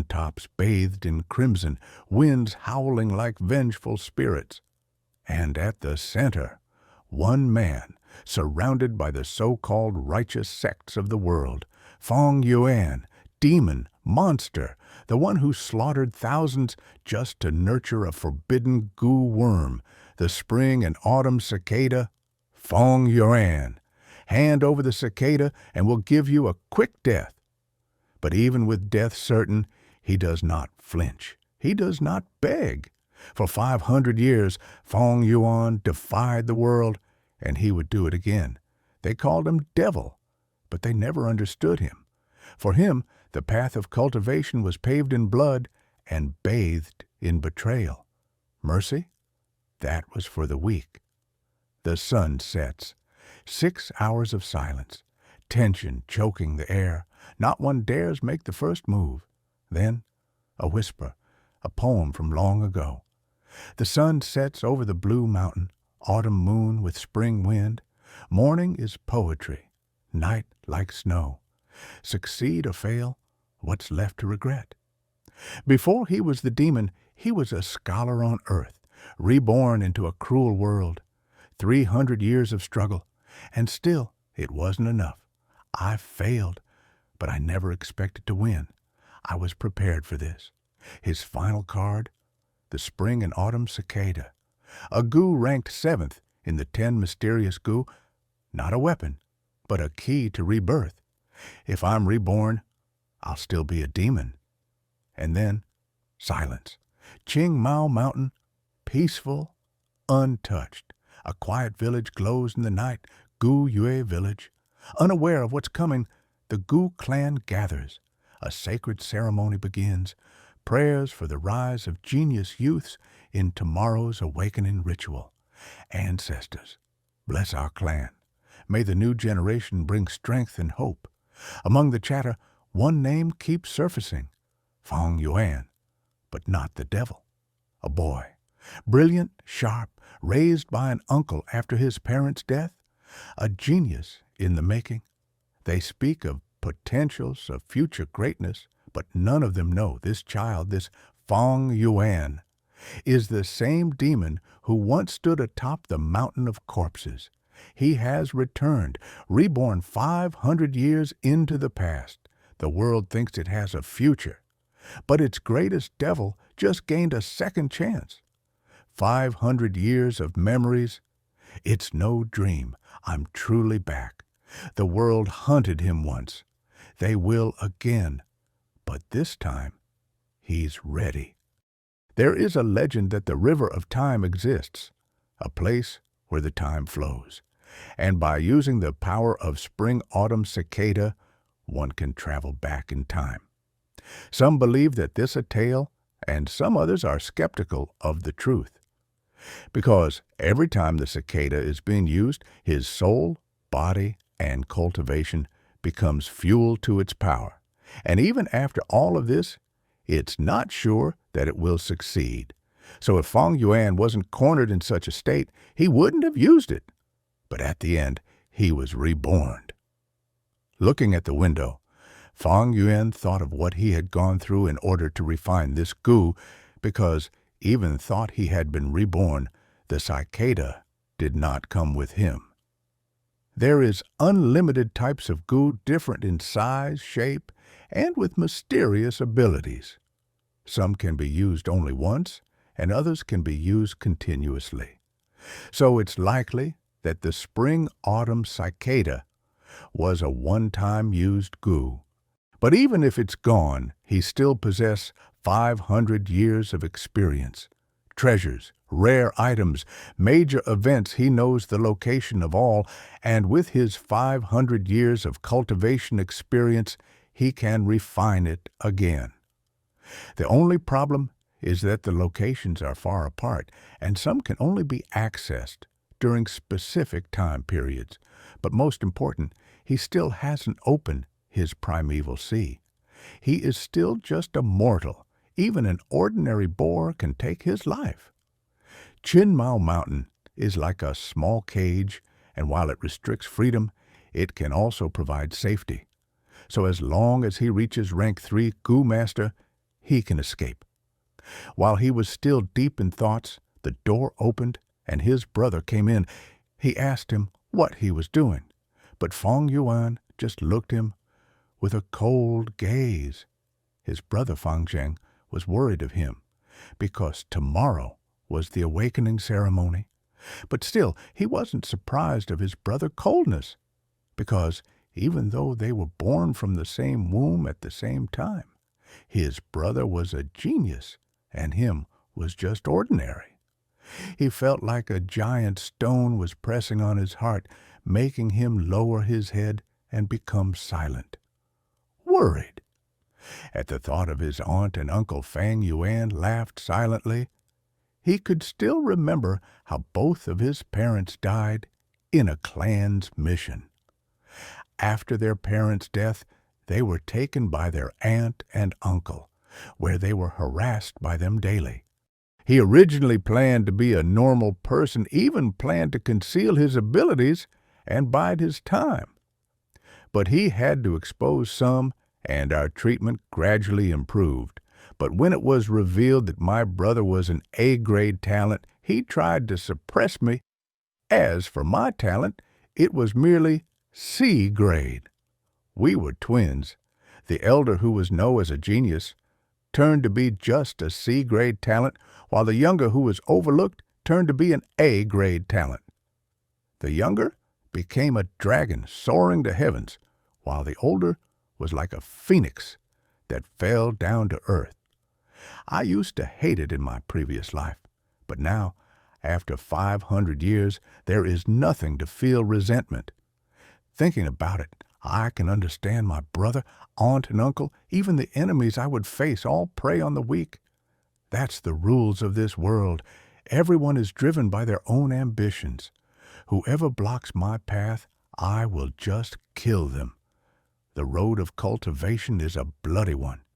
mountaintops bathed in crimson, winds howling like vengeful spirits. And at the center, one man, surrounded by the so-called righteous sects of the world, Feng Yuan, demon, monster, the one who slaughtered thousands just to nurture a forbidden goo worm, the spring and autumn cicada. Feng Yuan, hand over the cicada and we'll give you a quick death. But even with death certain, he does not flinch. He does not beg. For 500 years, Feng Yuan defied the world, and he would do it again. They called him devil, but they never understood him. For him, the path of cultivation was paved in blood and bathed in betrayal. Mercy? That was for the weak. The sun sets. 6 hours of silence, tension choking the air. Not one dares make the first move. Then, a whisper, a poem from long ago. The sun sets over the blue mountain, autumn moon with spring wind. Morning is poetry, night like snow. Succeed or fail, what's left to regret? Before he was the demon, he was a scholar on earth, reborn into a cruel world. 300 years of struggle, and still it wasn't enough. I failed, but I never expected to win. I was prepared for this. His final card, the spring and autumn cicada. A goo ranked 7th in the 10 mysterious goo. Not a weapon, but a key to rebirth. If I'm reborn, I'll still be a demon. And then, silence. Qing Mao Mountain, peaceful, untouched. A quiet village glows in the night, Gu Yue village. Unaware of what's coming, the Gu clan gathers. A sacred ceremony begins. Prayers for the rise of genius youths in tomorrow's awakening ritual. Ancestors, bless our clan. May the new generation bring strength and hope. Among the chatter, one name keeps surfacing. Feng Yuan, but not the devil. A boy. Brilliant, sharp, raised by an uncle after his parents' death. A genius in the making. They speak of potentials of future greatness, but none of them know this child, this Feng Yuan, is the same demon who once stood atop the mountain of corpses. He has returned, reborn 500 years into the past. The world thinks it has a future, but its greatest devil just gained a second chance. 500 years of memories. It's no dream. I'm truly back. The world hunted him once. They will again. But this time, he's ready. There is a legend that the river of time exists, a place where the time flows. And by using the power of spring-autumn cicada, one can travel back in time. Some believe that this a tale, and some others are skeptical of the truth. Because every time the cicada is being used, his soul, body, and cultivation becomes fuel to its power. And even after all of this, it's not sure that it will succeed. So if Feng Yuan wasn't cornered in such a state, he wouldn't have used it. But at the end, he was reborn. Looking at the window, Feng Yuan thought of what he had gone through in order to refine this goo, because even thought he had been reborn, the cicada did not come with him. There is unlimited types of goo, different in size, shape, and with mysterious abilities. Some can be used only once, and others can be used continuously. So it's likely that the spring-autumn cicada was a one-time used goo. But even if it's gone, he still possesses 500 years of experience. Treasures, rare items, major events, he knows the location of all, and with his 500 years of cultivation experience, he can refine it again. The only problem is that the locations are far apart, and some can only be accessed during specific time periods. But most important, he still hasn't opened his primeval sea. He is still just a mortal. Even an ordinary boar can take his life. Qin Mao Mountain is like a small cage, and while it restricts freedom, it can also provide safety. So as long as he reaches rank 3 Goo Master, he can escape. While he was still deep in thoughts, the door opened and his brother came in. He asked him what he was doing, but Fong Yuan just looked him with a cold gaze. His brother Fang Zheng was worried of him because tomorrow was the awakening ceremony. But still, he wasn't surprised of his brother's coldness, because even though they were born from the same womb at the same time, his brother was a genius and him was just ordinary. He felt like a giant stone was pressing on his heart, making him lower his head and become silent. Worried. At the thought of his aunt and uncle, Fang Yuan laughed silently. He could still remember how both of his parents died in a clan's mission. After their parents' death, they were taken by their aunt and uncle, where they were harassed by them daily. He originally planned to be a normal person, even planned to conceal his abilities and bide his time. But he had to expose some, and our treatment gradually improved. But when it was revealed that my brother was an A-grade talent, he tried to suppress me. As for my talent, it was merely C-grade. We were twins. The elder, who was known as a genius, turned to be just a C-grade talent, while the younger, who was overlooked, turned to be an A-grade talent. The younger became a dragon soaring to heavens, while the older was like a phoenix that fell down to earth. I used to hate it in my previous life, but now, after 500 years, there is nothing to feel resentment. Thinking about it, I can understand my brother, aunt, and uncle, even the enemies I would face, all prey on the weak. That's the rules of this world. Everyone is driven by their own ambitions. Whoever blocks my path, I will just kill them. The road of cultivation is a bloody one.